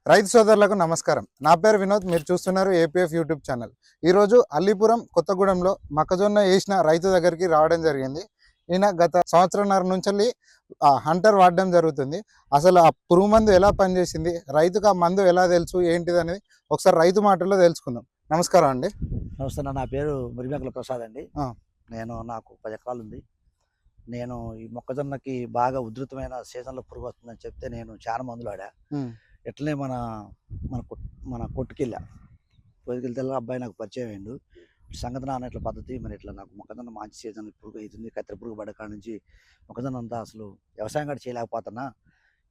రైతు సోదరులకు నమస్కారం. నా పేరు వినోద్. మీరు చూస్తున్నారు ఏపీఎఫ్ యూట్యూబ్ ఛానల్. ఈరోజు అల్లీపురం కొత్తగూడెంలో మొక్కజొన్న వేసిన రైతు దగ్గరికి రావడం జరిగింది. ఈయన గత సంవత్సరంన్నర నుంచి హంటర్ వాడడం జరుగుతుంది. అసలు ఆ పురుగు మందు ఎలా పనిచేసింది, రైతుకు ఆ మందు ఎలా తెలుసు, ఏంటిది అనేది ఒకసారి రైతు మాటల్లో తెలుసుకుందాం. నమస్కారం అండి. నమస్తే. నా పేరు మురిమేకల ప్రసాద్ అండి. నాకు 10 ఎకరాలు ఉంది. నేను ఈ మొక్కజొన్నకి బాగా ఉధృతమైన సీజన్లో పురుగు వస్తుందని చెప్తే నేను చాలా మందులు ఆడా. ఎట్లనే మన మన మన కొట్టుకెళ్ళా. కొట్టుకెళ్తే అబ్బాయి నాకు పరిచయం అయ్యిండు. సంగతి నాన్న ఇట్లా పద్ధతి, మరి ఇట్లా నాకు మొక్కజొన్న మంచి సీజన్ పురుగు అవుతుంది, కత్తెర పురుగు పడ్డ కాడ నుంచి మొక్కజొన్న అంతా అసలు వ్యవసాయం కూడా చేయలేకపోతున్నా,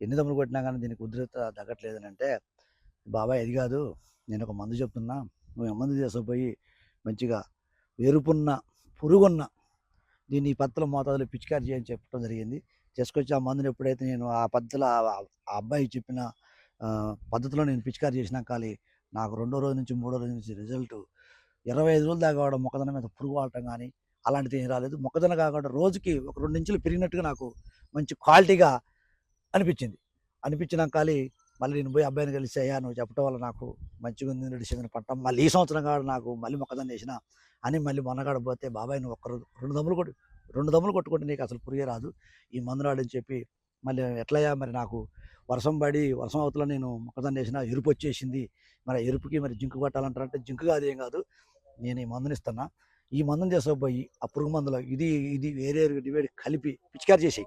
ఎన్ని దమ్ములు కొట్టినా కానీ దీనికి ఉధృత తగ్గట్లేదని అంటే, బాబాయ్ అది కాదు, నేను ఒక మందు చెప్తున్నా, నువ్వు మందు తీసుకుపోయి మంచిగా ఎరుపున్న పురుగున్న దీన్ని ఈ పద్ధతిలో మోతాదులో పిచికారి చేయని చెప్పడం జరిగింది. చేసుకొచ్చి ఆ మందుని ఎప్పుడైతే నేను ఆ పద్ధతిలో ఆ అబ్బాయి చెప్పిన పద్ధతిలో నేను పిచికారి చేసినా కానీ నాకు 2వ రోజు నుంచి 3వ రోజు నుంచి రిజల్ట్ 25 రోజులు దాకా కావడం, మొక్కజొన్న మీద పురుగు వాడటం కానీ అలాంటిది ఏం రాలేదు. మొక్కజొన్న కాకుండా రోజుకి ఒక 2 ఇంచులు పెరిగినట్టుగా నాకు మంచి క్వాలిటీగా అనిపించినా కానీ మళ్ళీ నేను పోయి అబ్బాయిని కలిసి, అయ్యా నువ్వు చెప్పడం వల్ల నాకు మంచిగా ఉంది, నడిచిందని పట్టం, మళ్ళీ ఈ సంవత్సరం కాడ నాకు మళ్ళీ మొక్కజొన్న వేసిన అని మళ్ళీ మొన్నగాడ పోతే, బాబాయ్ నువ్వు ఒక్క 2 దమ్ములు కొట్టుకుంటే నీకు అసలు పురుగే రాదు, ఈ మందు రాడని చెప్పి మళ్ళీ ఎట్లయ్యా మరి నాకు వర్షం అవతల నేను మొక్కజొన్న వేసిన ఎరుపు వచ్చేసింది, మరి ఎరుపుకి మరి జింకు కొట్టాలంటారంటే జింకు కాదు, ఏం కాదు, నేను ఈ మందుని ఇస్తున్నా, ఈ మందుని తీసుకుపోయి ఆ పురుగు మందులో ఇది వేరే డివైడ్ కలిపి పిచికారి చేసి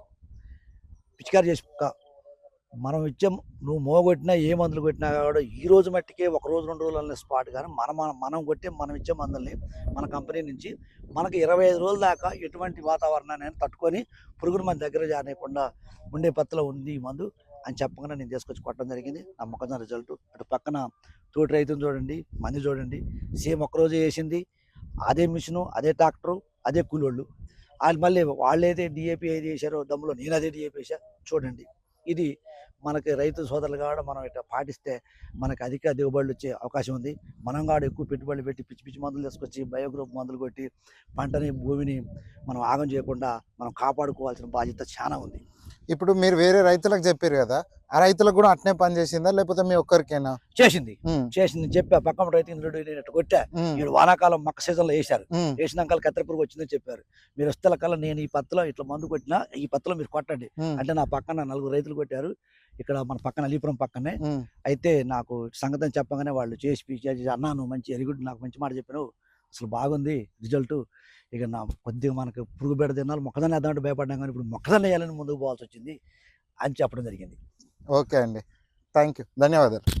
మనం ఇచ్చాం. నువ్వు మోగొట్టినా ఏ మందులు కొట్టినా కూడా ఈ రోజు మట్టికే 1 రోజు 2 రోజులు అనే స్పాట్, కానీ మనం ఇచ్చే మందుల్ని మన కంపెనీ నుంచి మనకు 25 రోజుల దాకా ఎటువంటి వాతావరణాన్ని తట్టుకొని పురుగును మన దగ్గర జారకుండా ఉండే పత్తిలో ఉంది ఈ మందు అని చెప్పగానే నేను తీసుకొచ్చి కొట్టడం జరిగింది. నా మొక్కజొన్న రిజల్ట్ అటు పక్కన తోటి రైతుని చూడండి, మంది చూడండి, సేమ్ ఒక్కరోజు వేసింది, అదే మిషను, అదే ట్రాక్టరు, అదే కూలోళ్ళు, వాళ్ళు ఏదైతే డిఏపి ఏది వేసారో దమ్ములో నేను అదే డిఏపి వేసా. చూడండి, ఇది మనకి రైతు సోదరులు కూడా మనం ఇట్లా పాటిస్తే మనకి అధిక దిగుబడులు వచ్చే అవకాశం ఉంది. మనం కూడా ఎక్కువ పెట్టుబడులు పెట్టి పిచ్చి మందులు తీసుకొచ్చి బయోగ్రూప్ మందులు కొట్టి పంటని, భూమిని మనం ఆగం చేయకుండా మనం కాపాడుకోవాల్సిన బాధ్యత చాలా ఉంది. ఇప్పుడు మీరు వేరే రైతులకు చెప్పారు కదా, ఆ రైతులకు కూడా అట్నే పని చేసిందా లేకపోతే మీ ఒక్కరికేనా? చేసింది చెప్పా. పక్కన రైతు కొట్టా. వీడు వానాకాలం మొక్క సీజన్లో వేసినాక కత్తెర పురుగు వచ్చిందని చెప్పారు. మీరు వస్తే కల్లా నేను ఈ పత్తిలో ఇట్లా మందు కొట్టినా, ఈ పత్తిలో మీరు కొట్టండి అంటే నా పక్కన 4 రైతులు కొట్టారు. ఇక్కడ మన పక్కన అలీపురం పక్కనే. అయితే నాకు సంగతి చెప్పగానే వాళ్ళు చేసి అన్నా నువ్వు మంచి ఎరుగుడు, నాకు మంచి మాట చెప్పాను, అసలు బాగుంది రిజల్ట్, ఇక నా కొద్దిగా మనకు పురుగు బెడ తినాలి, మొక్కజొన్న వేద్దామంటే భయపడ్డాం, కానీ ఇప్పుడు మొక్కజొన్న వేయాలని ముందుకు పోవాల్సి వచ్చింది అని చెప్పడం జరిగింది. ఓకే అండి, థ్యాంక్ యూ, ధన్యవాదాలు.